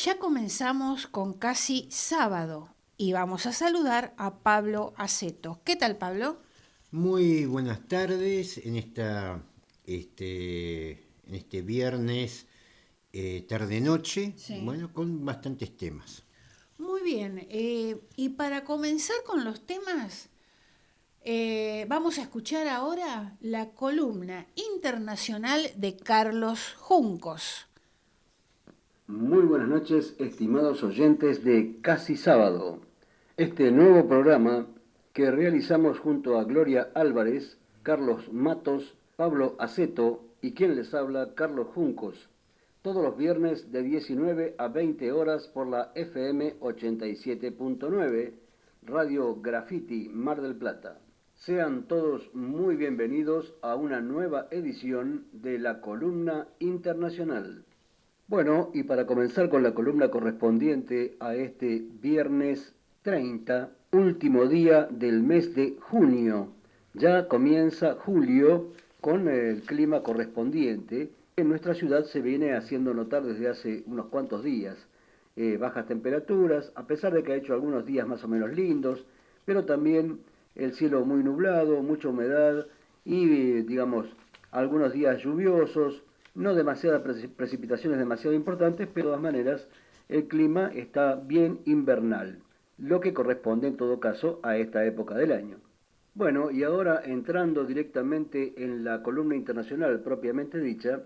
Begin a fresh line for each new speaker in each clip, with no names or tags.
ya comenzamos con casi sábado y vamos a saludar a Pablo Aceto. ¿Qué tal, Pablo?
Muy buenas tardes en este viernes tarde-noche,
Sí.
bueno, con bastantes temas.
Muy bien, y para comenzar con los temas, vamos a escuchar ahora la columna internacional de Carlos Juncos.
Muy buenas noches, estimados oyentes de Casi Sábado. Este nuevo programa que realizamos junto a Gloria Álvarez, Carlos Matos, Pablo Aceto y quien les habla, Carlos Juncos. Todos los viernes de 19 a 20 horas por la FM 87.9, Radio Graffiti Mar del Plata. Sean todos muy bienvenidos a una nueva edición de la Columna Internacional. Bueno, y para comenzar con la columna correspondiente a este viernes 30, último día del mes de junio. Ya comienza julio con el clima correspondiente. En nuestra ciudad se viene haciendo notar desde hace unos cuantos días. Bajas temperaturas, a pesar de que ha hecho algunos días más o menos lindos, pero también el cielo muy nublado, mucha humedad y, digamos, algunos días lluviosos, no demasiadas precipitaciones demasiado importantes, pero de todas maneras el clima está bien invernal, lo que corresponde en todo caso a esta época del año. Bueno, y ahora entrando directamente en la columna internacional propiamente dicha,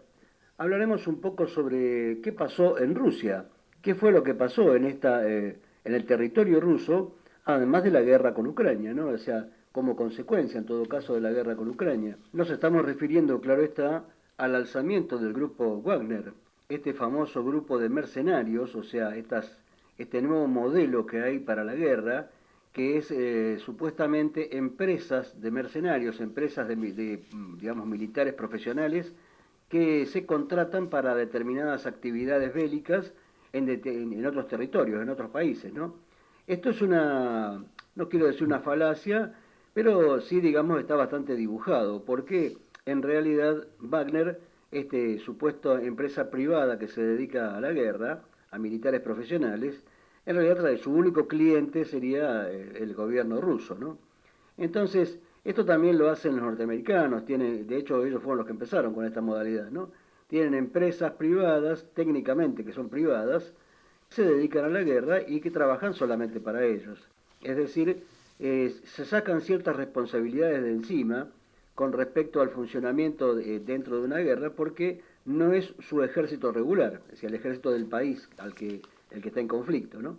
hablaremos un poco sobre qué pasó en Rusia, qué fue lo que pasó en el territorio ruso, además de la guerra con Ucrania, ¿no? O sea, como consecuencia en todo caso de la guerra con Ucrania. Nos estamos refiriendo, claro está, al alzamiento del grupo Wagner, este famoso grupo de mercenarios, o sea, este nuevo modelo que hay para la guerra, que es supuestamente empresas de mercenarios, empresas digamos, militares profesionales, que se contratan para determinadas actividades bélicas en otros territorios, en otros países, ¿no? Esto es no quiero decir una falacia, pero sí, digamos, está bastante dibujado, porque en realidad Wagner, supuesto empresa privada que se dedica a la guerra, a militares profesionales, en realidad su único cliente sería el gobierno ruso, ¿no? Entonces, esto también lo hacen los norteamericanos, de hecho ellos fueron los que empezaron con esta modalidad, ¿no? Tienen empresas privadas, técnicamente que son privadas, que se dedican a la guerra y que trabajan solamente para ellos. Es decir, se sacan ciertas responsabilidades de encima con respecto al funcionamiento dentro de una guerra porque no es su ejército regular, es decir, el ejército del país el que está en conflicto, ¿no?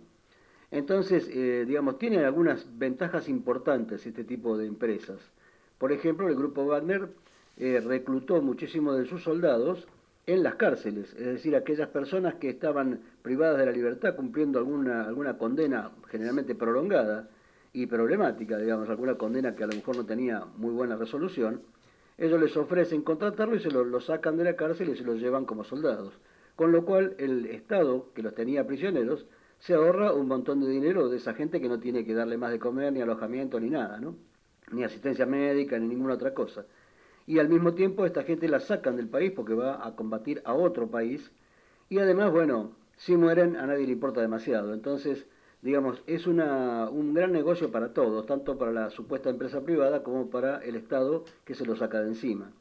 Entonces, digamos, tienen algunas ventajas importantes este tipo de empresas. Por ejemplo, el grupo Wagner reclutó muchísimos de sus soldados en las cárceles, es decir, aquellas personas que estaban privadas de la libertad cumpliendo alguna condena generalmente prolongada y problemática, digamos, alguna condena que a lo mejor no tenía muy buena resolución, ellos les ofrecen contratarlo y lo sacan de la cárcel y se los llevan como soldados. Con lo cual el Estado, que los tenía prisioneros, se ahorra un montón de dinero de esa gente que no tiene que darle más de comer, ni alojamiento, ni nada, ¿no? Ni asistencia médica, ni ninguna otra cosa. Y al mismo tiempo esta gente la sacan del país porque va a combatir a otro país. Y además, bueno, si mueren a nadie le importa demasiado. Entonces, digamos, es un gran negocio para todos, tanto para la supuesta empresa privada como para el Estado que se lo saca de encima.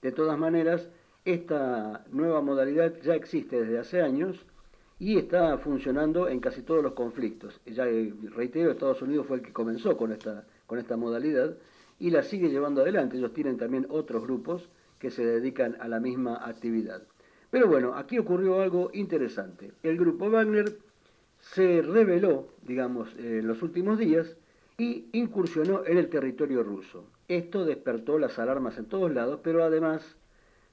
De todas maneras, esta nueva modalidad ya existe desde hace años y está funcionando en casi todos los conflictos. Ya reitero, Estados Unidos fue el que comenzó con esta modalidad y la sigue llevando adelante. Ellos tienen también otros grupos que se dedican a la misma actividad. Pero bueno, aquí ocurrió algo interesante. El grupo Wagner se rebeló, digamos, en los últimos días y incursionó en el territorio ruso. Esto despertó las alarmas en todos lados, pero además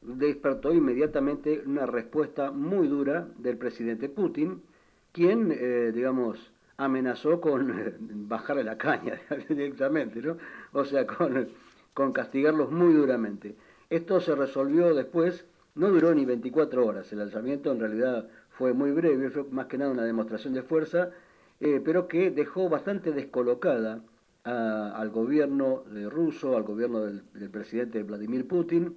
despertó inmediatamente una respuesta muy dura del presidente Putin, quien, digamos, amenazó con bajarle la caña directamente, ¿no? O sea, con castigarlos muy duramente. Esto se resolvió después, no duró ni 24 horas, el alzamiento en realidad fue muy breve, fue más que nada una demostración de fuerza, pero que dejó bastante descolocada al gobierno ruso, al gobierno del presidente Vladimir Putin,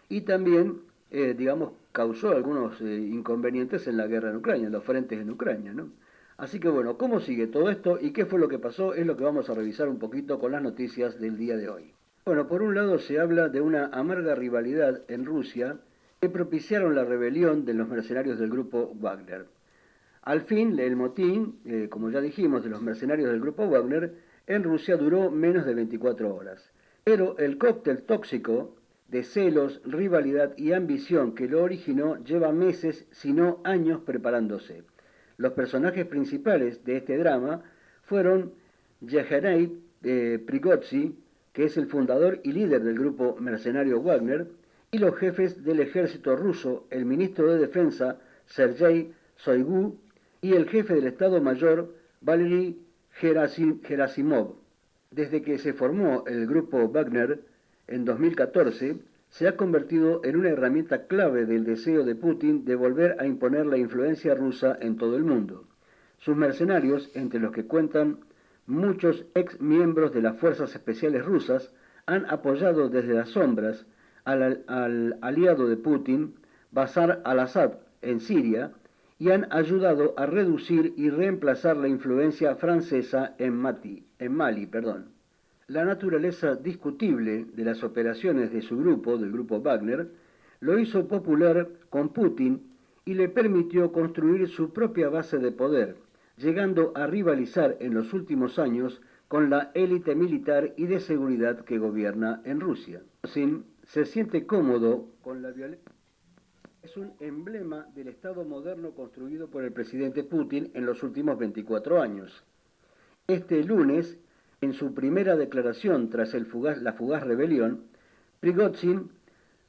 y también, digamos, causó algunos inconvenientes en la guerra en Ucrania, en los frentes en Ucrania, ¿no? Así que bueno, ¿cómo sigue todo esto y qué fue lo que pasó? Es lo que vamos a revisar un poquito con las noticias del día de hoy. Bueno, por un lado se habla de una amarga rivalidad en Rusia que propiciaron la rebelión de los mercenarios del grupo Wagner. Al fin, el motín, como ya dijimos, de los mercenarios del grupo Wagner en Rusia duró menos de 24 horas. Pero el cóctel tóxico de celos, rivalidad y ambición que lo originó lleva meses, si no años, preparándose. Los personajes principales de este drama fueron Yevgeny Prigozhin, que es el fundador y líder del grupo mercenario Wagner, y los jefes del ejército ruso, el ministro de Defensa Sergei Shoigu y el jefe del Estado Mayor Valery Gerasimov. Desde que se formó el grupo Wagner en 2014, se ha convertido en una herramienta clave del deseo de Putin de volver a imponer la influencia rusa en todo el mundo. Sus mercenarios, entre los que cuentan muchos ex miembros de las fuerzas especiales rusas, han apoyado desde las sombras al aliado de Putin, Bashar al-Assad, en Siria, y han ayudado a reducir y reemplazar la influencia francesa en Mali. La naturaleza discutible de las operaciones de su grupo, del grupo Wagner, lo hizo popular con Putin y le permitió construir su propia base de poder, llegando a rivalizar en los últimos años con la élite militar y de seguridad que gobierna en Rusia. Putin se siente cómodo con la violencia. Es un emblema del Estado moderno construido por el presidente Putin en los últimos 24 años. Este lunes, en su primera declaración tras la fugaz rebelión, Prigozhin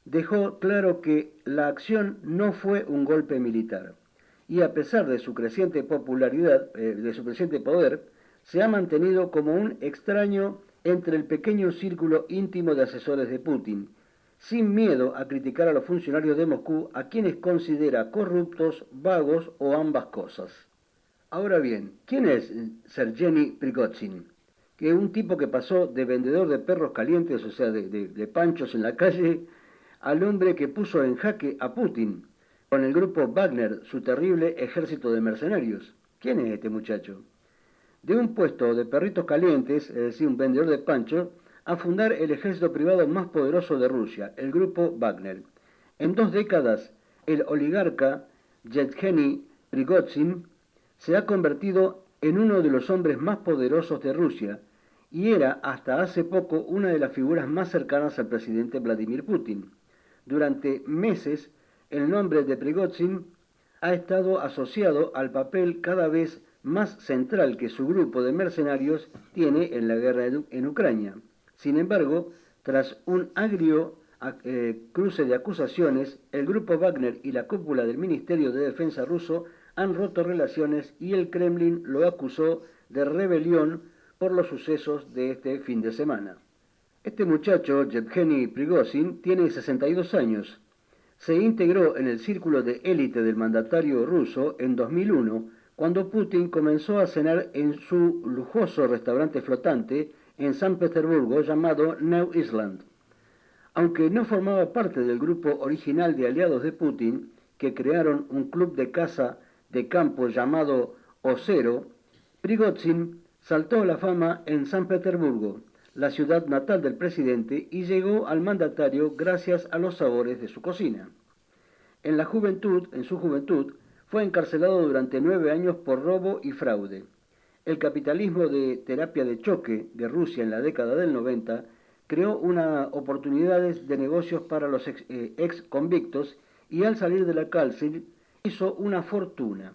dejó claro que la acción no fue un golpe militar y a pesar de su creciente popularidad, de su creciente poder, se ha mantenido como un extraño entre el pequeño círculo íntimo de asesores de Putin, sin miedo a criticar a los funcionarios de Moscú, a quienes considera corruptos, vagos o ambas cosas. Ahora bien, ¿quién es Sergei Prigozhin? Que es un tipo que pasó de vendedor de perros calientes, o sea, de panchos en la calle, al hombre que puso en jaque a Putin con el grupo Wagner, su terrible ejército de mercenarios. ¿Quién es este muchacho? De un puesto de perritos calientes, es decir, un vendedor de panchos, a fundar el ejército privado más poderoso de Rusia, el grupo Wagner. En 2 décadas, el oligarca Yevgeny Prigozhin se ha convertido en uno de los hombres más poderosos de Rusia y era hasta hace poco una de las figuras más cercanas al presidente Vladimir Putin. Durante meses, el nombre de Prigozhin ha estado asociado al papel cada vez más central que su grupo de mercenarios tiene en la guerra en Ucrania. Sin embargo, tras un agrio cruce de acusaciones, el grupo Wagner y la cúpula del Ministerio de Defensa ruso han roto relaciones y el Kremlin lo acusó de rebelión por los sucesos de este fin de semana. Este muchacho, Yevgeny Prigozhin, tiene 62 años. Se integró en el círculo de élite del mandatario ruso en 2001, cuando Putin comenzó a cenar en su lujoso restaurante flotante en San Petersburgo llamado New Island. Aunque no formaba parte del grupo original de aliados de Putin, que crearon un club de caza de campo llamado Osero, Prigozhin saltó a la fama en San Petersburgo, la ciudad natal del presidente, y llegó al mandatario gracias a los sabores de su cocina. En su juventud, fue encarcelado durante 9 años por robo y fraude. El capitalismo de terapia de choque de Rusia en la década del 90 creó oportunidades de negocios para los ex convictos y al salir de la cárcel hizo una fortuna.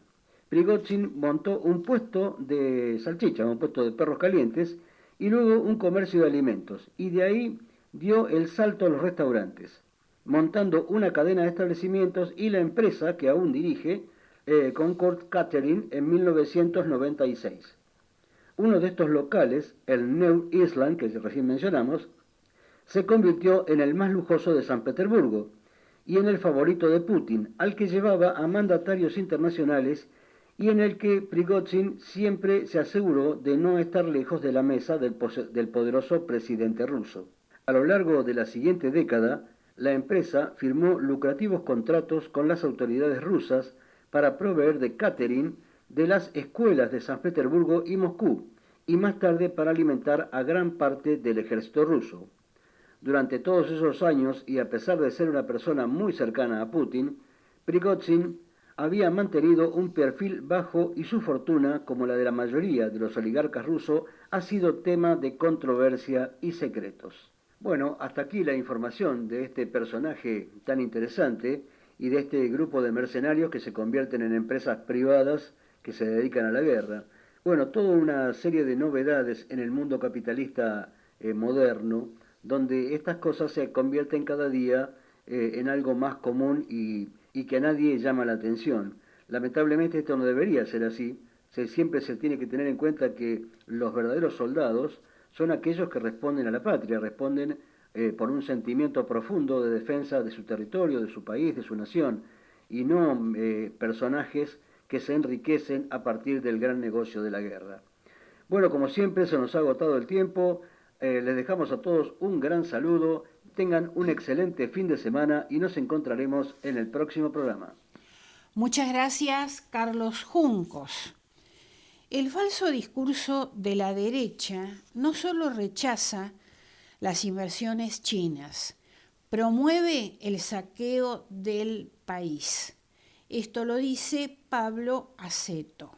Prigozhin montó un puesto de salchichas, un puesto de perros calientes y luego un comercio de alimentos y de ahí dio el salto a los restaurantes, montando una cadena de establecimientos y la empresa que aún dirige, Concord Catering, en 1996. Uno de estos locales, el New Island, que recién mencionamos, se convirtió en el más lujoso de San Petersburgo y en el favorito de Putin, al que llevaba a mandatarios internacionales y en el que Prigozhin siempre se aseguró de no estar lejos de la mesa del poderoso presidente ruso. A lo largo de la siguiente década, la empresa firmó lucrativos contratos con las autoridades rusas para proveer de catering de las escuelas de San Petersburgo y Moscú, y más tarde para alimentar a gran parte del ejército ruso. Durante todos esos años, y a pesar de ser una persona muy cercana a Putin, Prigozhin había mantenido un perfil bajo y su fortuna, como la de la mayoría de los oligarcas rusos, ha sido tema de controversia y secretos. Bueno, hasta aquí la información de este personaje tan interesante y de este grupo de mercenarios que se convierten en empresas privadas que se dedican a la guerra. Bueno, toda una serie de novedades en el mundo capitalista moderno, donde estas cosas se convierten cada día en algo más común y que a nadie llama la atención. Lamentablemente esto no debería ser así. Siempre se tiene que tener en cuenta que los verdaderos soldados son aquellos que responden a la patria, responden por un sentimiento profundo de defensa de su territorio, de su país, de su nación, y no personajes que se enriquecen a partir del gran negocio de la guerra. Bueno, como siempre, se nos ha agotado el tiempo. Les dejamos a todos un gran saludo. Tengan un excelente fin de semana y nos encontraremos en el próximo programa.
Muchas gracias, Carlos Juncos. El falso discurso de la derecha no solo rechaza las inversiones chinas, promueve el saqueo del país. Esto lo dice Pablo Aceto,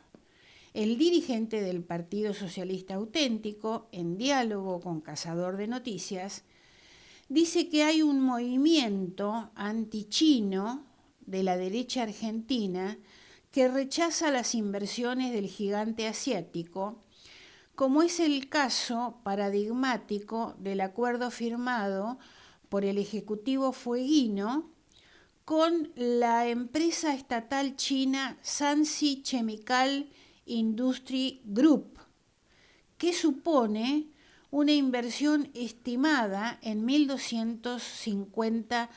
el dirigente del Partido Socialista Auténtico, en diálogo con Cazador de Noticias. Dice que hay un movimiento antichino de la derecha argentina que rechaza las inversiones del gigante asiático, como es el caso paradigmático del acuerdo firmado por el Ejecutivo fueguino con la empresa estatal china Shanxi Chemical Industry Group, que supone una inversión estimada en 1.250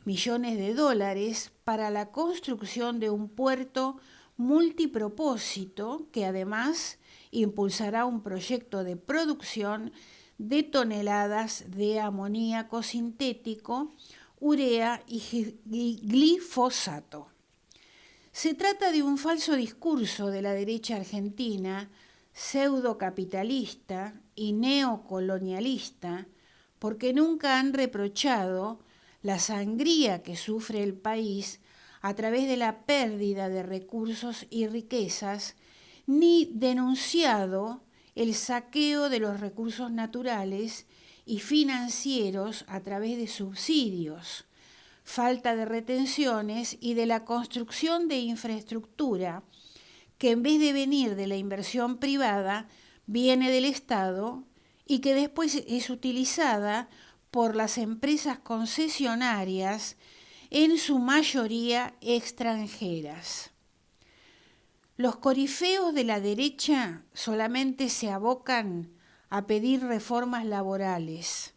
millones de dólares para la construcción de un puerto multipropósito que además impulsará un proyecto de producción de toneladas de amoníaco sintético, urea y glifosato. Se trata de un falso discurso de la derecha argentina, pseudocapitalista y neocolonialista, porque nunca han reprochado la sangría que sufre el país a través de la pérdida de recursos y riquezas, ni denunciado el saqueo de los recursos naturales y financieros a través de subsidios, falta de retenciones y de la construcción de infraestructura que en vez de venir de la inversión privada, viene del Estado y que después es utilizada por las empresas concesionarias, en su mayoría extranjeras. Los corifeos de la derecha solamente se abocan a pedir reformas laborales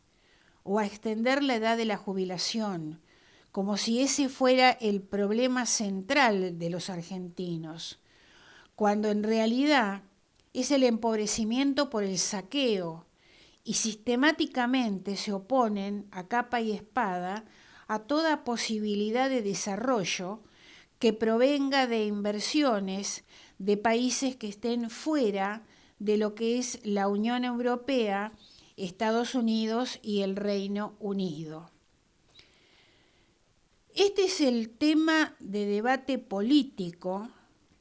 o a extender la edad de la jubilación, como si ese fuera el problema central de los argentinos, cuando en realidad es el empobrecimiento por el saqueo, y sistemáticamente se oponen a capa y espada a toda posibilidad de desarrollo que provenga de inversiones de países que estén fuera de lo que es la Unión Europea, Estados Unidos y el Reino Unido. Este es el tema de debate político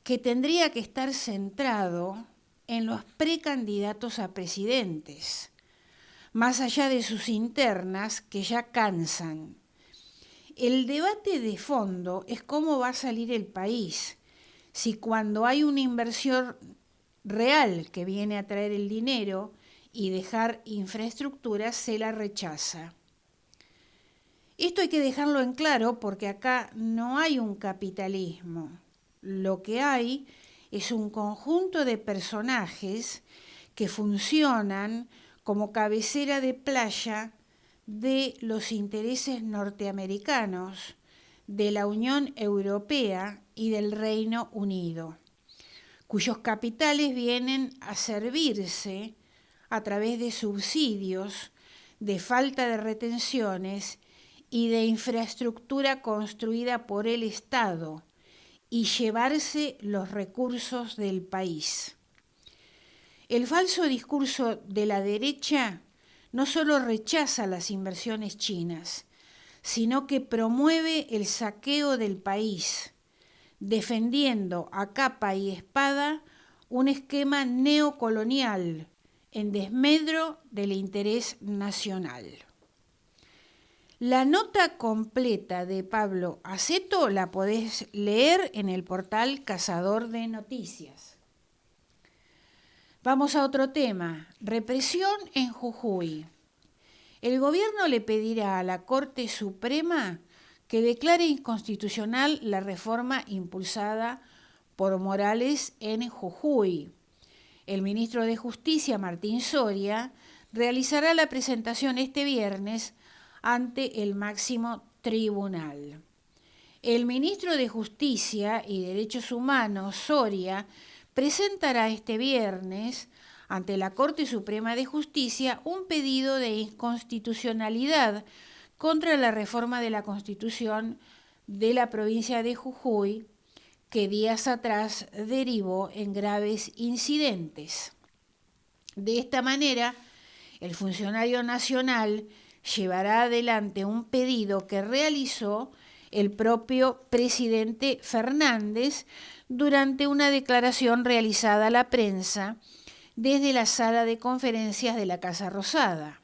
que tendría que estar centrado en los precandidatos a presidentes, más allá de sus internas que ya cansan. El debate de fondo es cómo va a salir el país, si cuando hay una inversión real que viene a traer el dinero y dejar infraestructura, se la rechaza. Esto hay que dejarlo en claro porque acá no hay un capitalismo. Lo que hay es un conjunto de personajes que funcionan como cabecera de playa de los intereses norteamericanos, de la Unión Europea y del Reino Unido, cuyos capitales vienen a servirse a través de subsidios, de falta de retenciones y de infraestructura construida por el Estado y llevarse los recursos del país. El falso discurso de la derecha no solo rechaza las inversiones chinas, sino que promueve el saqueo del país, defendiendo a capa y espada un esquema neocolonial en desmedro del interés nacional. La nota completa de Pablo Aceto la podés leer en el portal Cazador de Noticias. Vamos a otro tema, represión en Jujuy. El gobierno le pedirá a la Corte Suprema que declare inconstitucional la reforma impulsada por Morales en Jujuy. El ministro de Justicia, Martín Soria, realizará la presentación este viernes ante el máximo tribunal. El ministro de Justicia y Derechos Humanos, Soria, presentará este viernes ante la Corte Suprema de Justicia un pedido de inconstitucionalidad contra la reforma de la Constitución de la provincia de Jujuy, que días atrás derivó en graves incidentes. De esta manera, el funcionario nacional llevará adelante un pedido que realizó el propio presidente Fernández durante una declaración realizada a la prensa desde la sala de conferencias de la Casa Rosada.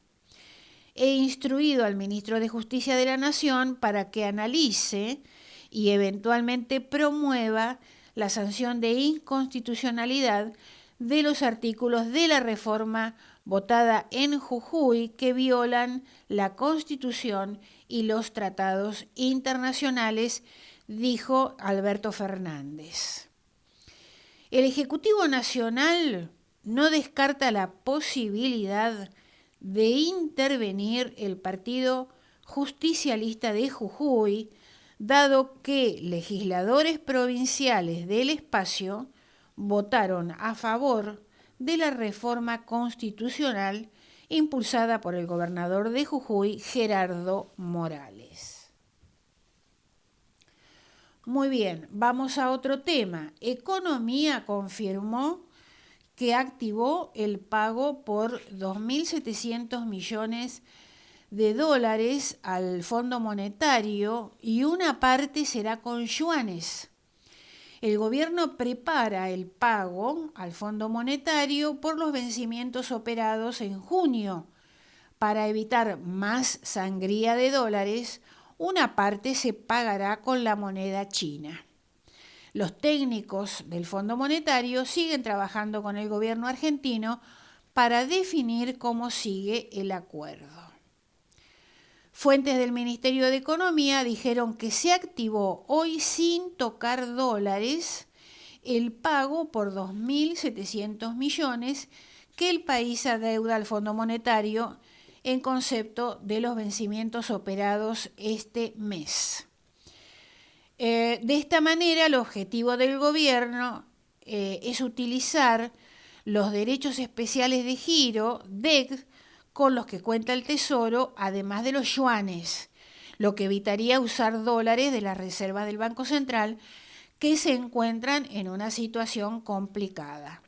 He instruido al ministro de Justicia de la Nación para que analice y eventualmente promueva la sanción de inconstitucionalidad de los artículos de la reforma votada en Jujuy que violan la Constitución y los tratados internacionales, dijo Alberto Fernández. El Ejecutivo Nacional no descarta la posibilidad de intervenir el Partido Justicialista de Jujuy, dado que legisladores provinciales del espacio votaron a favor de la reforma constitucional impulsada por el gobernador de Jujuy, Gerardo Morales. Muy bien, vamos a otro tema. Economía confirmó que activó el pago por 2.700 millones de dólares al Fondo Monetario y una parte será con yuanes. El gobierno prepara el pago al Fondo Monetario por los vencimientos operados en junio. Para evitar más sangría de dólares, una parte se pagará con la moneda china. Los técnicos del Fondo Monetario siguen trabajando con el gobierno argentino para definir cómo sigue el acuerdo. Fuentes del Ministerio de Economía dijeron que se activó hoy sin tocar dólares el pago por 2.700 millones que el país adeuda al Fondo Monetario en concepto de los vencimientos operados este mes. De esta manera, el objetivo del gobierno es utilizar los derechos especiales de giro, DEG, con los que cuenta el Tesoro, además de los yuanes, lo que evitaría usar dólares de las reservas del Banco Central, que se encuentran en una situación complicada.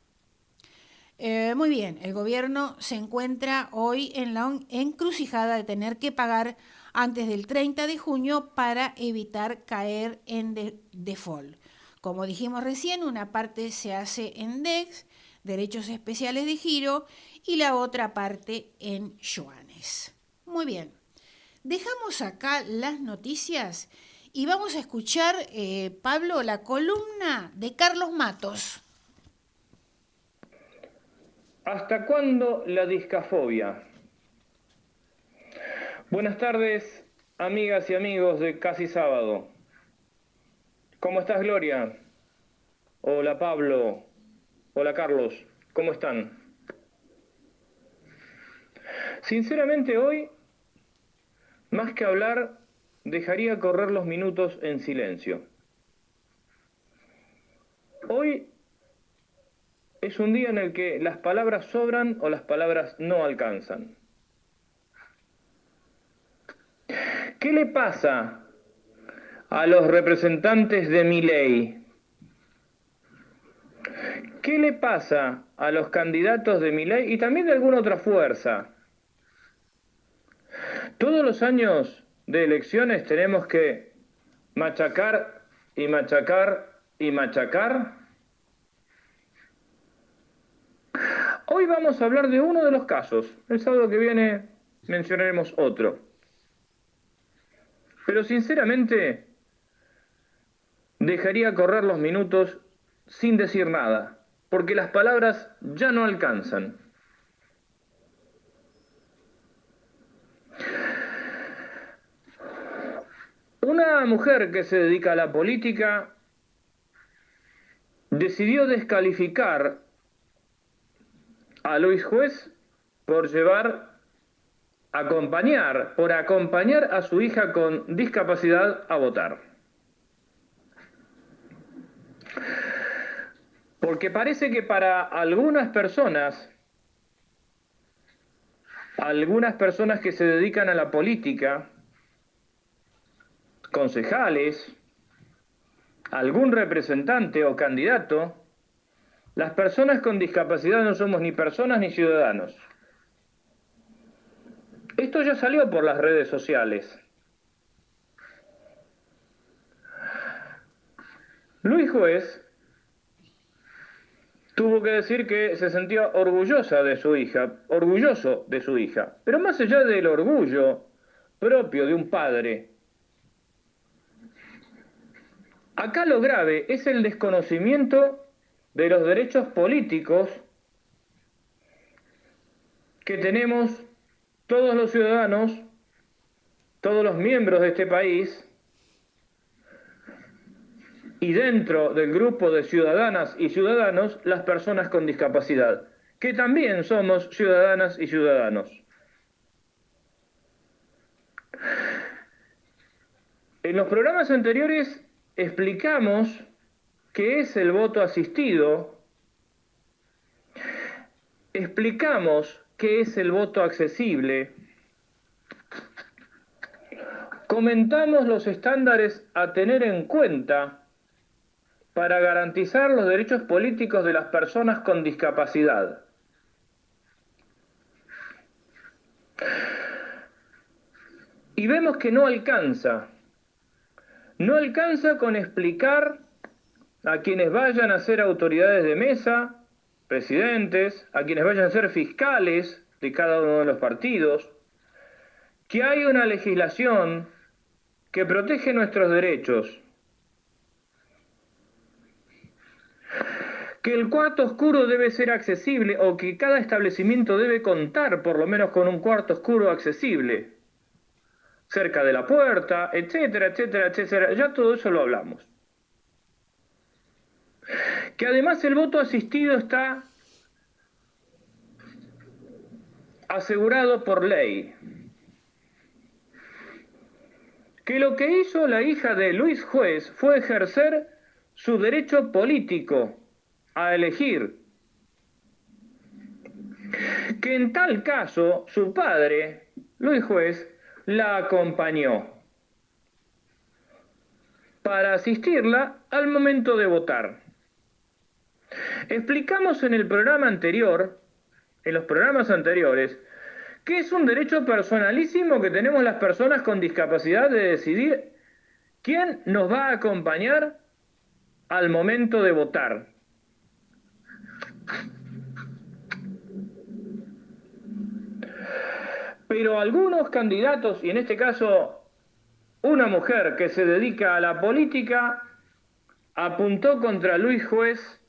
Muy bien, el gobierno se encuentra hoy en la encrucijada de tener que pagar antes del 30 de junio para evitar caer en default. Como dijimos recién, una parte se hace en DEX, derechos especiales de giro, y la otra parte en yuanes. Muy bien, dejamos acá las noticias y vamos a escuchar, Pablo, la columna de Carlos Matos.
¿Hasta cuándo la discafobia? Buenas tardes, amigas y amigos de Casi Sábado. ¿Cómo estás, Gloria? Hola, Pablo. Hola, Carlos. ¿Cómo están? Sinceramente, hoy, más que hablar, dejaría correr los minutos en silencio. Hoy es un día en el que las palabras sobran o las palabras no alcanzan. ¿Qué le pasa a los representantes de Milei? ¿Qué le pasa a los candidatos de Milei y también de alguna otra fuerza? Todos los años de elecciones tenemos que machacar y machacar y machacar. Hoy vamos a hablar de uno de los casos. El sábado que viene mencionaremos otro. Pero sinceramente dejaría correr los minutos sin decir nada, porque las palabras ya no alcanzan. Una mujer que se dedica a la política decidió descalificar a Luis Juez por acompañar a su hija con discapacidad a votar. Porque parece que para algunas personas que se dedican a la política, concejales, algún representante o candidato, las personas con discapacidad no somos ni personas ni ciudadanos. Esto ya salió por las redes sociales. Luis Juez tuvo que decir que se sentía orgulloso de su hija, pero más allá del orgullo propio de un padre, acá lo grave es el desconocimiento de los derechos políticos que tenemos todos los ciudadanos, todos los miembros de este país, y dentro del grupo de ciudadanas y ciudadanos, las personas con discapacidad, que también somos ciudadanas y ciudadanos. En los programas anteriores explicamos qué es el voto asistido, explicamos qué es el voto accesible, comentamos los estándares a tener en cuenta para garantizar los derechos políticos de las personas con discapacidad. Y vemos que no alcanza con explicar a quienes vayan a ser autoridades de mesa, presidentes, a quienes vayan a ser fiscales de cada uno de los partidos, que hay una legislación que protege nuestros derechos, que el cuarto oscuro debe ser accesible o que cada establecimiento debe contar por lo menos con un cuarto oscuro accesible, cerca de la puerta, etcétera, etcétera, etcétera. Ya todo eso lo hablamos. Que además el voto asistido está asegurado por ley. Que lo que hizo la hija de Luis Juez fue ejercer su derecho político a elegir. Que en tal caso su padre, Luis Juez, la acompañó para asistirla al momento de votar. Explicamos en el programa anterior, en los programas anteriores, que es un derecho personalísimo que tenemos las personas con discapacidad de decidir quién nos va a acompañar al momento de votar. Pero algunos candidatos, y en este caso una mujer que se dedica a la política, apuntó contra Luis Juez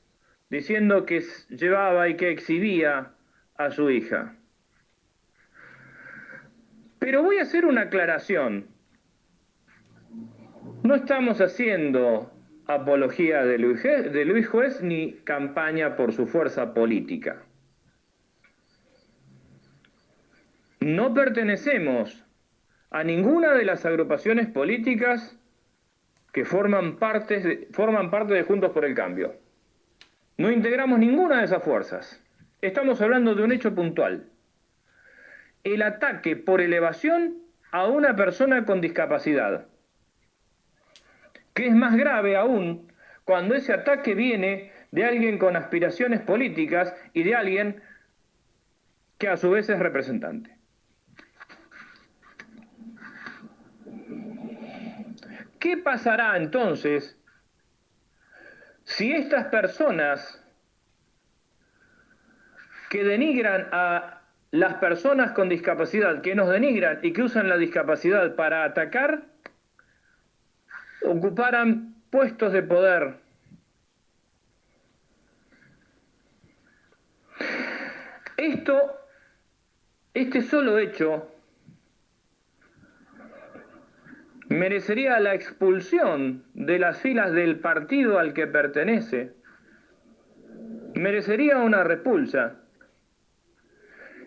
diciendo que llevaba y que exhibía a su hija. Pero voy a hacer una aclaración. No estamos haciendo apología de Luis Juez ni campaña por su fuerza política. No pertenecemos a ninguna de las agrupaciones políticas que forman parte de Juntos por el Cambio. No integramos ninguna de esas fuerzas. Estamos hablando de un hecho puntual. El ataque por elevación a una persona con discapacidad, que es más grave aún cuando ese ataque viene de alguien con aspiraciones políticas y de alguien que a su vez es representante. ¿Qué pasará entonces si estas personas que denigran a las personas con discapacidad, que nos denigran y que usan la discapacidad para atacar, ocuparan puestos de poder? Este solo hecho merecería la expulsión de las filas del partido al que pertenece, merecería una repulsa.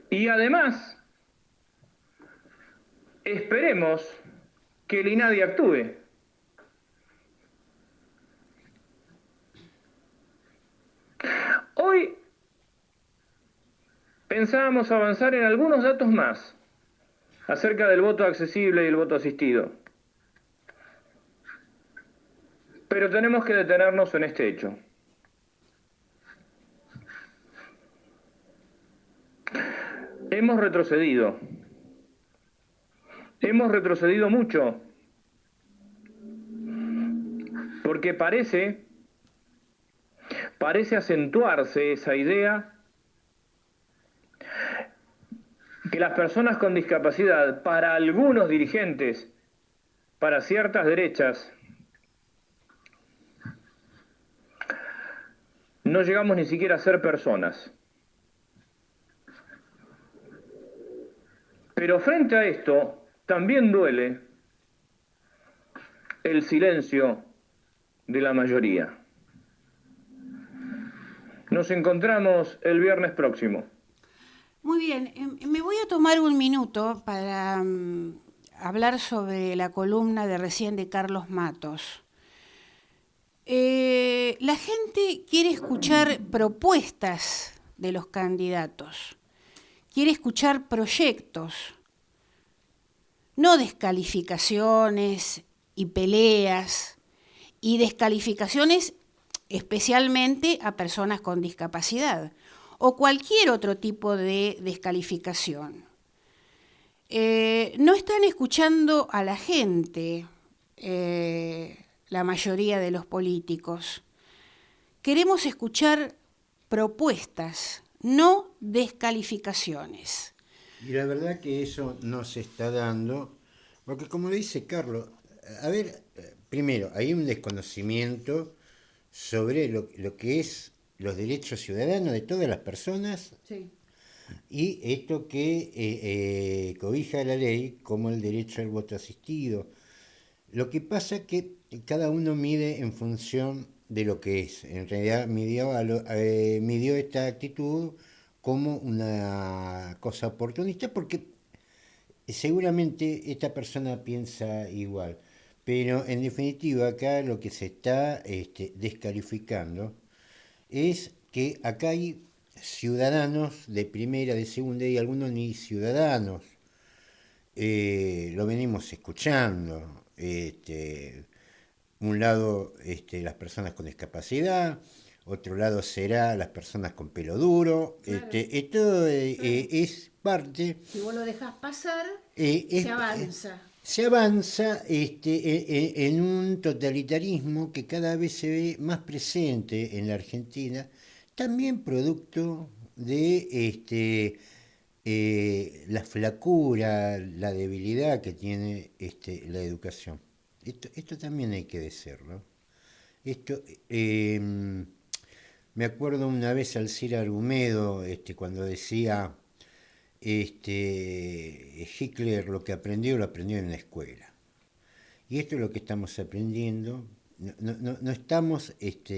Y además, esperemos que el INADI actúe. Hoy pensábamos avanzar en algunos datos más acerca del voto accesible y el voto asistido. Pero tenemos que detenernos en este hecho. Hemos retrocedido. Hemos retrocedido mucho. Porque parece acentuarse esa idea que las personas con discapacidad, para algunos dirigentes, para ciertas derechas, no llegamos ni siquiera a ser personas. Pero frente a esto, también duele el silencio de la mayoría. Nos encontramos el viernes próximo.
Muy bien, me voy a tomar un minuto para hablar sobre la columna de recién de Carlos Matos. La gente quiere escuchar propuestas de los candidatos, quiere escuchar proyectos, no descalificaciones y peleas, y descalificaciones especialmente a personas con discapacidad o cualquier otro tipo de descalificación. No están escuchando a la gente, la mayoría de los políticos. Queremos escuchar propuestas, no descalificaciones.
Y la verdad que eso no se está dando, porque como le dice Carlos, a ver, primero, hay un desconocimiento sobre lo que es los derechos ciudadanos de todas las personas.
Sí.
Y esto que cobija la ley como el derecho al voto asistido. Lo que pasa es que cada uno mide en función de lo que es. En realidad midió esta actitud como una cosa oportunista porque seguramente esta persona piensa igual. Pero en definitiva acá lo que se está descalificando es que acá hay ciudadanos de primera, de segunda y algunos ni ciudadanos. Lo venimos escuchando. Un lado las personas con discapacidad, otro lado será las personas con pelo duro.
Claro.
Esto es parte.
Si vos lo dejás pasar, se avanza.
Se avanza en un totalitarismo que cada vez se ve más presente en la Argentina, también producto de la flacura, la debilidad que tiene la educación. Esto también hay que decirlo. Me acuerdo una vez Alcira Argumedo cuando decía Hitler lo aprendió en la escuela. Y esto es lo que estamos aprendiendo. No estamos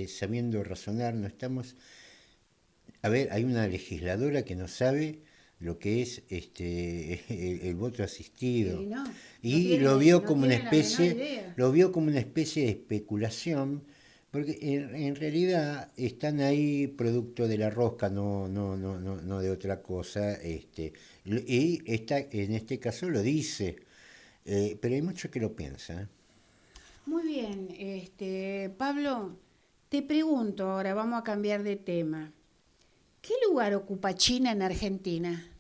sabiendo razonar, no estamos... A ver, hay una legisladora que no sabe lo que es el voto asistido.
Sí, no,
Y lo vio como una especie de especulación, porque en realidad están ahí producto de la rosca, no de otra cosa. Y en este caso lo dice. pero hay mucho que lo piensa.
Muy bien, Pablo, te pregunto ahora, vamos a cambiar de tema. ¿Qué lugar ocupa China en Argentina?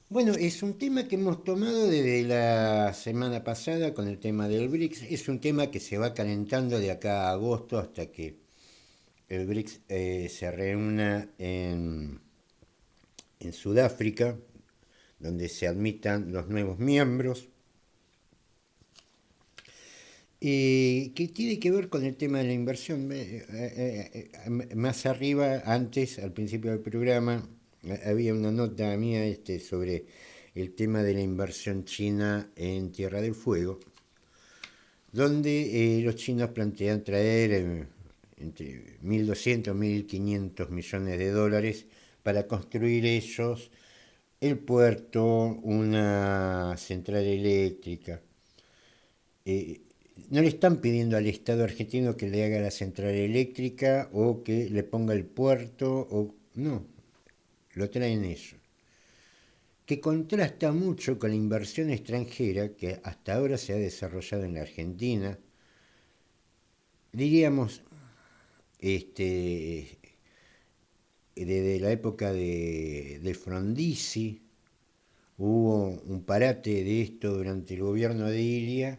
Bueno, es un tema que hemos tomado desde la semana pasada con el tema del BRICS. Es un tema que se va calentando de acá a agosto hasta que el BRICS se reúna en Sudáfrica, donde se admitan los nuevos miembros. Que tiene que ver con el tema de la inversión. Más arriba, antes, al principio del programa, había una nota mía sobre el tema de la inversión china en Tierra del Fuego, donde los chinos plantean traer entre 1.200 y 1.500 millones de dólares para construir ellos el puerto, una central eléctrica. No le están pidiendo al Estado argentino que le haga la central eléctrica o que le ponga el puerto, no, lo traen ellos. Que contrasta mucho con la inversión extranjera que hasta ahora se ha desarrollado en la Argentina. Diríamos, desde la época de Frondizi, hubo un parate de esto durante el gobierno de Ilia,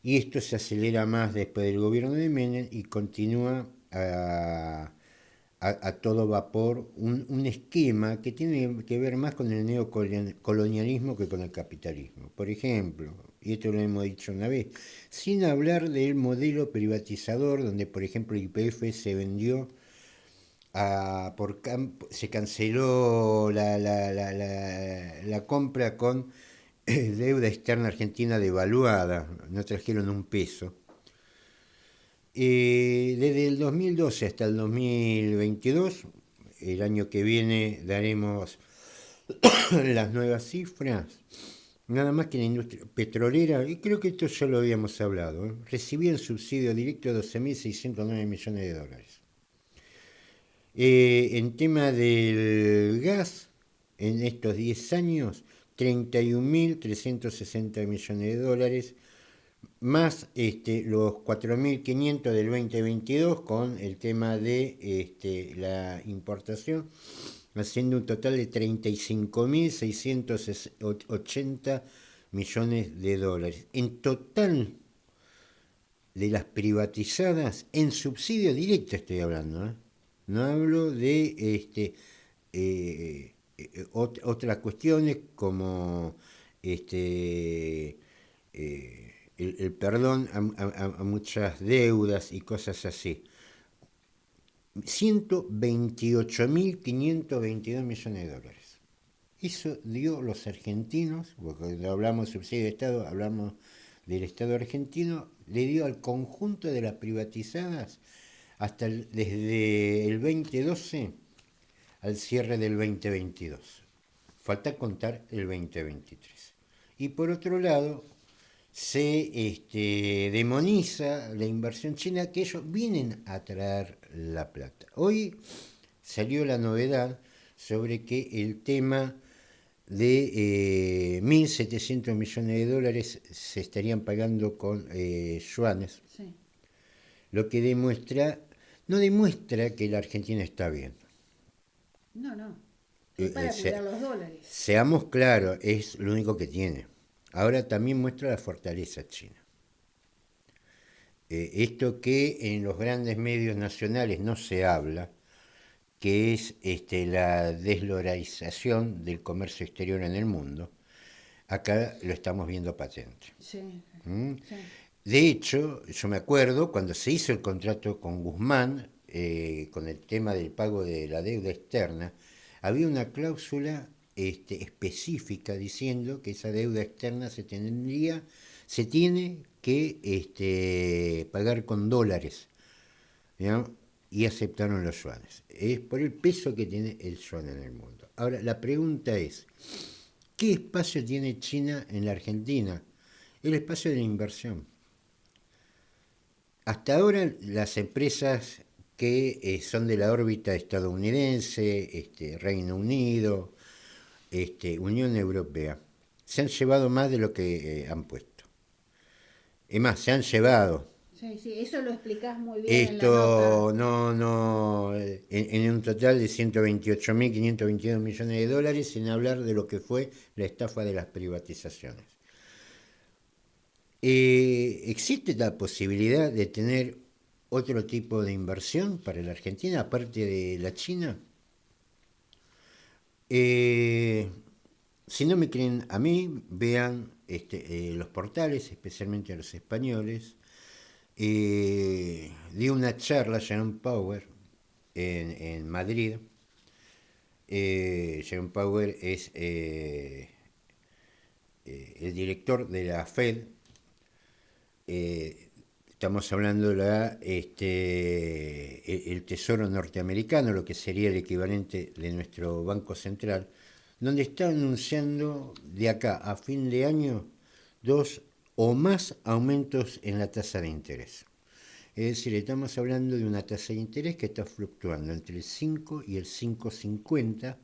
y esto se acelera más después del gobierno de Menem y continúa a todo vapor un esquema que tiene que ver más con el neocolonialismo que con el capitalismo. Por ejemplo, y esto lo hemos dicho una vez, sin hablar del modelo privatizador, donde por ejemplo YPF se vendió se canceló la compra con deuda externa argentina devaluada, no trajeron un peso. Desde el 2012 hasta el 2022, el año que viene daremos las nuevas cifras, nada más que la industria petrolera, y creo que esto ya lo habíamos hablado, recibía en subsidio directo 12.609 millones de dólares. En tema del gas, en estos 10 años, 31.360 millones de dólares, más los 4.500 del 2022 con el tema de la importación, haciendo un total de 35.680 millones de dólares. En total, de las privatizadas, en subsidio directo estoy hablando, no hablo de otras cuestiones como el perdón a muchas deudas y cosas así. 128.522 millones de dólares. Eso dio los argentinos, porque cuando hablamos de subsidio de Estado, hablamos del Estado argentino, le dio al conjunto de las privatizadas desde el 2012 al cierre del 2022. Falta contar el 2023. Y por otro lado, se demoniza la inversión china, que ellos vienen a traer la plata. Hoy salió la novedad sobre que el tema de 1.700 millones de dólares se estarían pagando con yuanes,
Sí.
lo que no demuestra que la Argentina está bien.
No. Es para cuidar los dólares.
Seamos claros, es lo único que tiene. Ahora también muestra la fortaleza china. Esto que en los grandes medios nacionales no se habla, que es la desdolarización del comercio exterior en el mundo, acá lo estamos viendo patente.
Sí. Sí.
De hecho, yo me acuerdo cuando se hizo el contrato con Guzmán, con el tema del pago de la deuda externa, había una cláusula específica diciendo que esa deuda externa se tiene que pagar con dólares, ¿no? Y aceptaron los yuanes. Es por el peso que tiene el yuan en el mundo. Ahora, la pregunta es, ¿qué espacio tiene China en la Argentina? El espacio de la inversión. Hasta ahora las empresas que son de la órbita estadounidense, Reino Unido, Unión Europea, se han llevado más de lo que han puesto. Es más, se han llevado.
Sí, sí, eso lo explicás muy bien en la
Esto
nota.
en un total de 128.522 millones de dólares, sin hablar de lo que fue la estafa de las privatizaciones. ¿Existe la posibilidad de tener otro tipo de inversión para la Argentina, aparte de la China? Si no me creen a mí, vean los portales, especialmente los españoles. Di una charla, Jerome Powell, en Madrid. Jerome Powell es el director de la Fed. Estamos hablando de el Tesoro norteamericano, lo que sería el equivalente de nuestro Banco Central, donde está anunciando de acá a fin de año 2 o más aumentos en la tasa de interés. Es decir, estamos hablando de una tasa de interés que está fluctuando entre el 5 y el 5,50,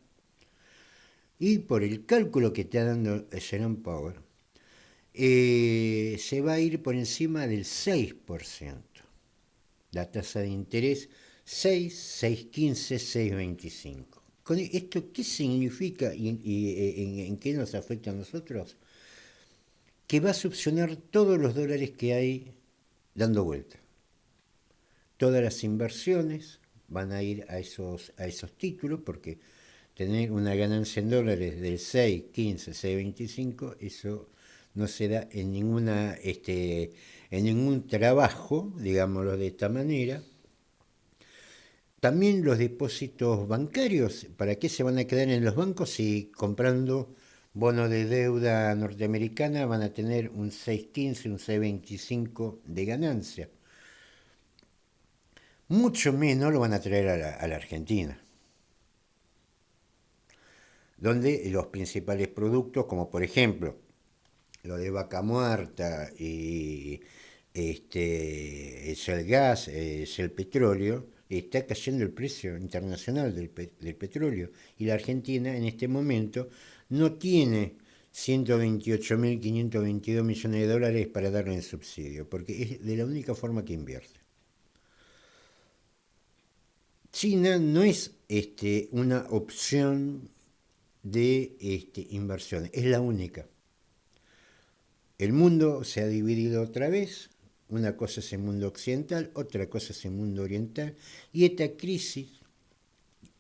y por el cálculo que está dando Jerome Powell, se va a ir por encima del 6%. La tasa de interés 6, 6,15, 6,25. ¿Con esto qué significa y en qué nos afecta a nosotros? Que va a succionar todos los dólares que hay dando vuelta. Todas las inversiones van a ir a esos títulos, porque tener una ganancia en dólares del 6, 15, 6,25, eso no se da en ningún trabajo, digámoslo de esta manera. También los depósitos bancarios, ¿para qué se van a quedar en los bancos si comprando bonos de deuda norteamericana van a tener un 6,15, un 6,25 de ganancia? Mucho menos lo van a traer a la Argentina, donde los principales productos, como por ejemplo lo de vaca muerta y es el gas, es el petróleo, está cayendo el precio internacional del petróleo, y la Argentina en este momento no tiene 128.522 millones de dólares para darle en subsidio, porque es de la única forma que invierte. China no es una opción de inversión, es la única. El mundo se ha dividido otra vez, una cosa es el mundo occidental, otra cosa es el mundo oriental, y esta crisis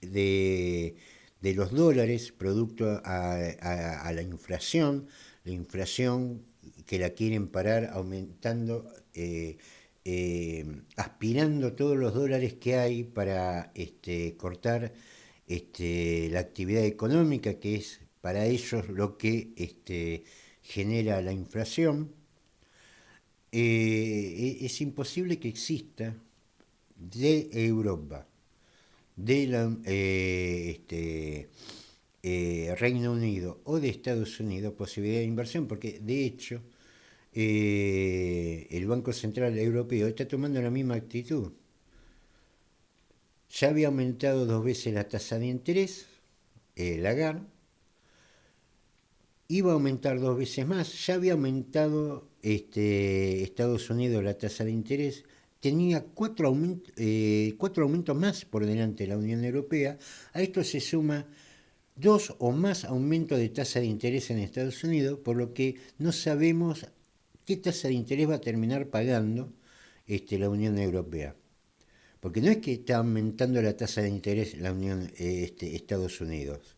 de los dólares, producto a la inflación que la quieren parar aumentando, aspirando todos los dólares que hay para cortar la actividad económica, que es para ellos lo que genera la inflación. Es imposible que exista de Europa, de Reino Unido o de Estados Unidos posibilidad de inversión, porque de hecho el Banco Central Europeo está tomando la misma actitud. Ya había aumentado 2 veces la tasa de interés, Lagarde, iba a aumentar 2 veces más, ya había aumentado Estados Unidos la tasa de interés, tenía 4 aumentos más por delante de la Unión Europea. A esto se suma 2 o más aumentos de tasa de interés en Estados Unidos, por lo que no sabemos qué tasa de interés va a terminar pagando la Unión Europea. Porque no es que está aumentando la tasa de interés la Estados Unidos.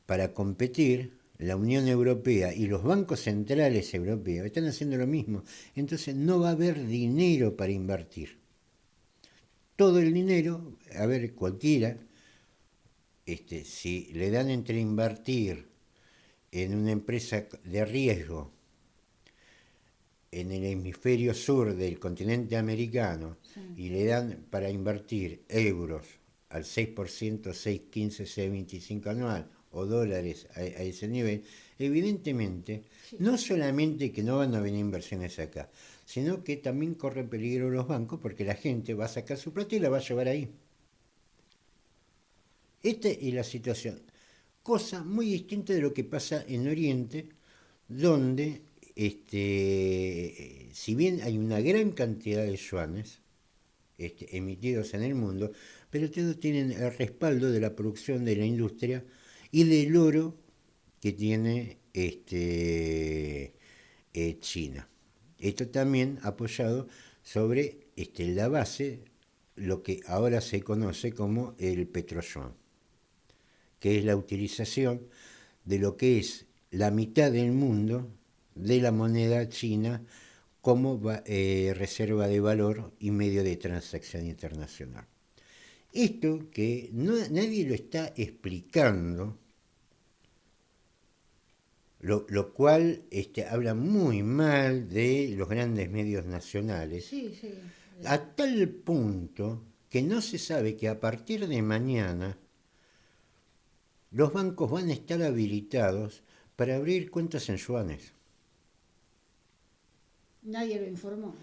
Para competir, la Unión Europea y los bancos centrales europeos están haciendo lo mismo. Entonces no va a haber dinero para invertir. Todo el dinero, a ver, cualquiera, si le dan entre invertir en una empresa de riesgo en el hemisferio sur del continente americano, sí, y le dan para invertir euros al 6%, 6,15, 6,25 anual, o dólares a ese nivel, evidentemente, sí, no solamente que no van a venir inversiones acá, sino que también corre peligro los bancos, porque la gente va a sacar su plata y la va a llevar ahí. Esta es la situación. Cosa muy distinta de lo que pasa en Oriente, donde, si bien hay una gran cantidad de yuanes emitidos en el mundo, pero todos tienen el respaldo de la producción de la industria y del oro que tiene China. Esto también apoyado sobre la base, lo que ahora se conoce como el petroyuan, que es la utilización de lo que es la mitad del mundo de la moneda china como reserva de valor y medio de transacción internacional. Esto que nadie lo está explicando, lo cual habla muy mal de los grandes medios nacionales,
Sí, sí.
a tal punto que no se sabe que a partir de mañana los bancos van a estar habilitados para abrir cuentas en yuanes.
Nadie lo informó.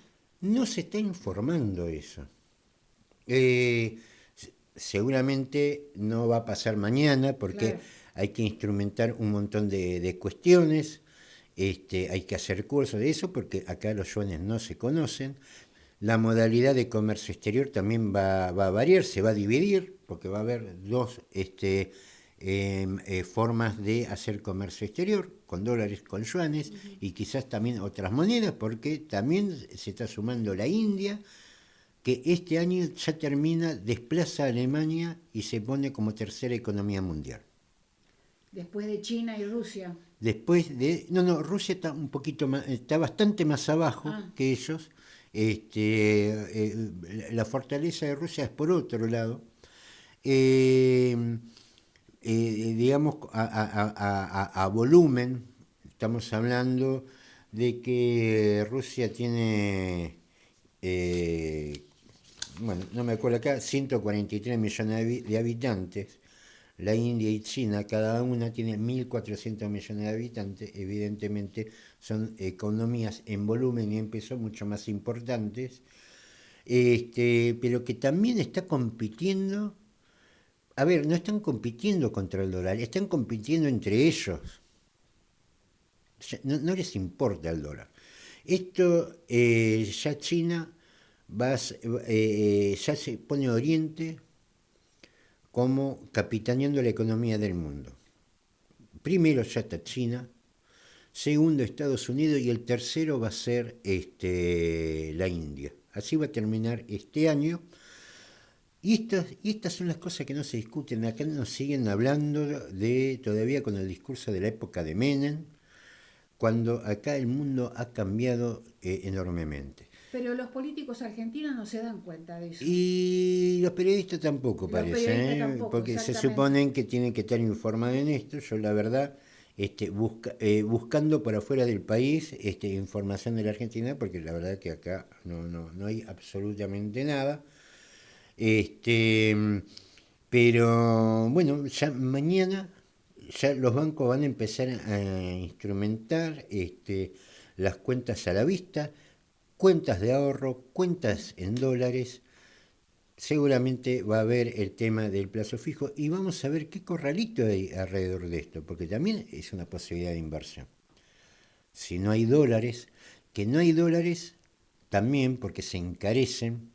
No se está informando eso. Seguramente no va a pasar mañana porque
Claro.
hay que instrumentar un montón de cuestiones, hay que hacer cursos de eso porque acá los yuanes no se conocen. La modalidad de comercio exterior también va a variar, se va a dividir porque va a haber dos formas de hacer comercio exterior, con dólares, con yuanes, y quizás también otras monedas, porque también se está sumando la India, que este año ya termina, desplaza a Alemania y se pone como tercera economía mundial.
Después de China y Rusia.
Después de... No, Rusia está un poquito más, está bastante más abajo que ellos. La fortaleza de Rusia es por otro lado. Digamos, a volumen, estamos hablando de que Rusia tiene, bueno, no me acuerdo acá, 143 millones de habitantes. La India y China, cada una tiene 1.400 millones de habitantes. Evidentemente son economías en volumen y en peso mucho más importantes, pero que también está compitiendo. A ver, no están compitiendo contra el dólar, están compitiendo entre ellos. No les importa el dólar. Esto ya China ya se pone Oriente como capitaneando la economía del mundo. Primero ya está China, segundo Estados Unidos y el tercero va a ser la India. Así va a terminar este año. Y estas son las cosas que no se discuten. Acá nos siguen hablando de todavía con el discurso de la época de Menem, cuando acá el mundo ha cambiado enormemente.
Pero los políticos argentinos no se dan cuenta de eso.
Y los periodistas tampoco,
Los
parece,
periodistas tampoco,
porque se
exactamente.
suponen que tienen que estar informados en esto. Yo la verdad, buscando por afuera del país información de la Argentina, porque la verdad que acá no hay absolutamente nada. Pero bueno, ya mañana ya los bancos van a empezar a instrumentar las cuentas a la vista, cuentas de ahorro, cuentas en dólares. Seguramente va a haber el tema del plazo fijo y vamos a ver qué corralito hay alrededor de esto, porque también es una posibilidad de inversión. Si no hay dólares, que no hay dólares también porque se encarecen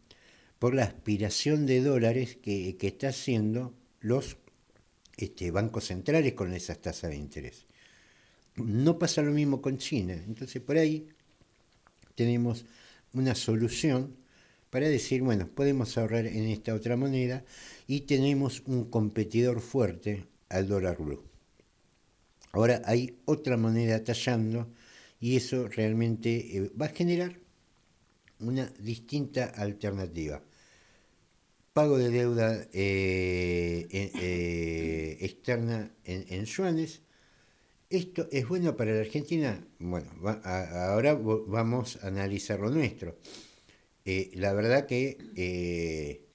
por la aspiración de dólares que está haciendo los bancos centrales con esas tasas de interés. No pasa lo mismo con China. Entonces por ahí tenemos una solución para decir, bueno, podemos ahorrar en esta otra moneda y tenemos un competidor fuerte al dólar blue. Ahora hay otra moneda tallando y eso realmente va a generar una distinta alternativa. Pago de deuda externa en yuanes. ¿Esto es bueno para la Argentina? Bueno, ahora vamos a analizar lo nuestro. La verdad que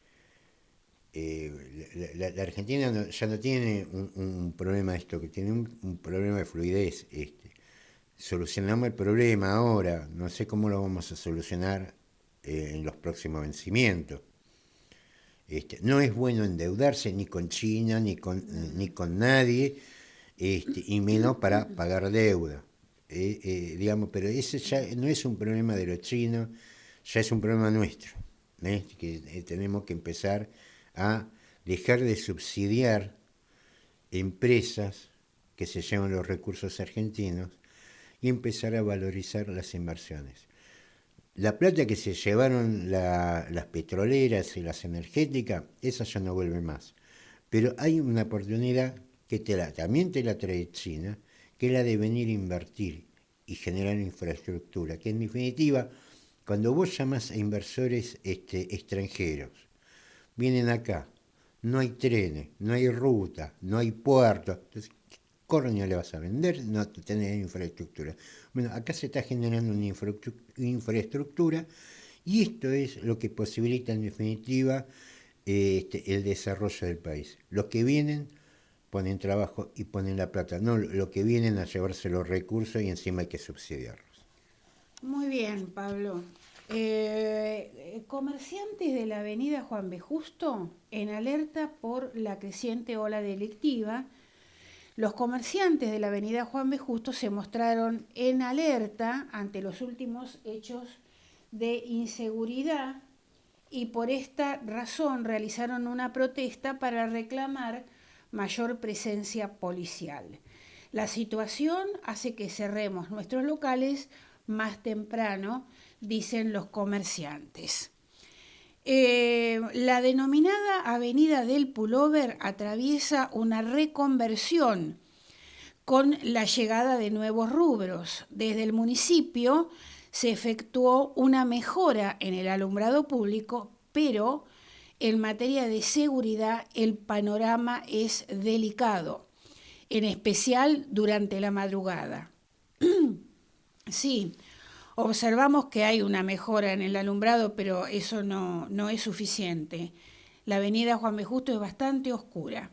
la Argentina ya no tiene un problema de esto, que tiene un problema de fluidez. Solucionamos el problema ahora, no sé cómo lo vamos a solucionar en los próximos vencimientos. No es bueno endeudarse ni con China, ni con nadie, y menos para pagar deuda. digamos, pero ese ya no es un problema de los chinos, ya es un problema nuestro, que tenemos que empezar a dejar de subsidiar empresas que se llevan los recursos argentinos y empezar a valorizar las inversiones. La plata que se llevaron las petroleras y las energéticas, esa ya no vuelve más. Pero hay una oportunidad que también te la trae China, que es la de venir a invertir y generar infraestructura, que en definitiva, cuando vos llamas a inversores extranjeros, vienen acá, no hay trenes, no hay ruta, no hay puertos, entonces, ¿qué coño le vas a vender? No tenés infraestructura. Bueno, acá se está generando una infraestructura y esto es lo que posibilita en definitiva el desarrollo del país. Los que vienen ponen trabajo y ponen la plata, no los que vienen a llevarse los recursos y encima hay que subsidiarlos.
Muy bien, Pablo. Comerciantes de la avenida Juan B. Justo en alerta por la creciente ola delictiva. Los comerciantes de la avenida Juan B. Justo se mostraron en alerta ante los últimos hechos de inseguridad y por esta razón realizaron una protesta para reclamar mayor presencia policial. La situación hace que cerremos nuestros locales más temprano, dicen los comerciantes. La denominada Avenida del Pullover atraviesa una reconversión con la llegada de nuevos rubros. Desde el municipio se efectuó una mejora en el alumbrado público, pero en materia de seguridad el panorama es delicado, en especial durante la madrugada. Sí, observamos que hay una mejora en el alumbrado, pero eso no es suficiente. La avenida Juan B. Justo es bastante oscura.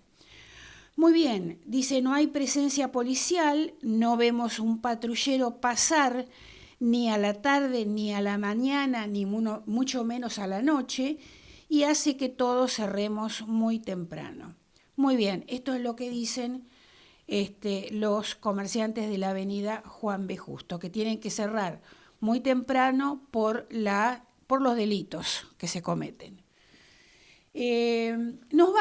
Muy bien, dice, no hay presencia policial, no vemos un patrullero pasar ni a la tarde, ni a la mañana, ni mucho menos a la noche, y hace que todos cerremos muy temprano. Muy bien, esto es lo que dicen los comerciantes de la avenida Juan B. Justo, que tienen que cerrar muy temprano por los delitos que se cometen. Nos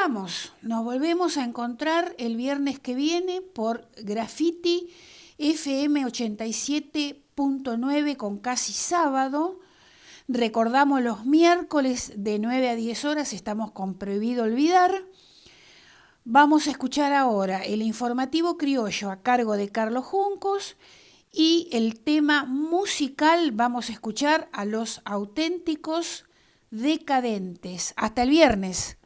volvemos a encontrar el viernes que viene por Graffiti FM 87.9 con Casi Sábado. Recordamos los miércoles de 9 a 10 horas estamos con Prohibido Olvidar. Vamos a escuchar ahora el informativo criollo a cargo de Carlos Juncos y el tema musical vamos a escuchar a Los Auténticos Decadentes. Hasta el viernes.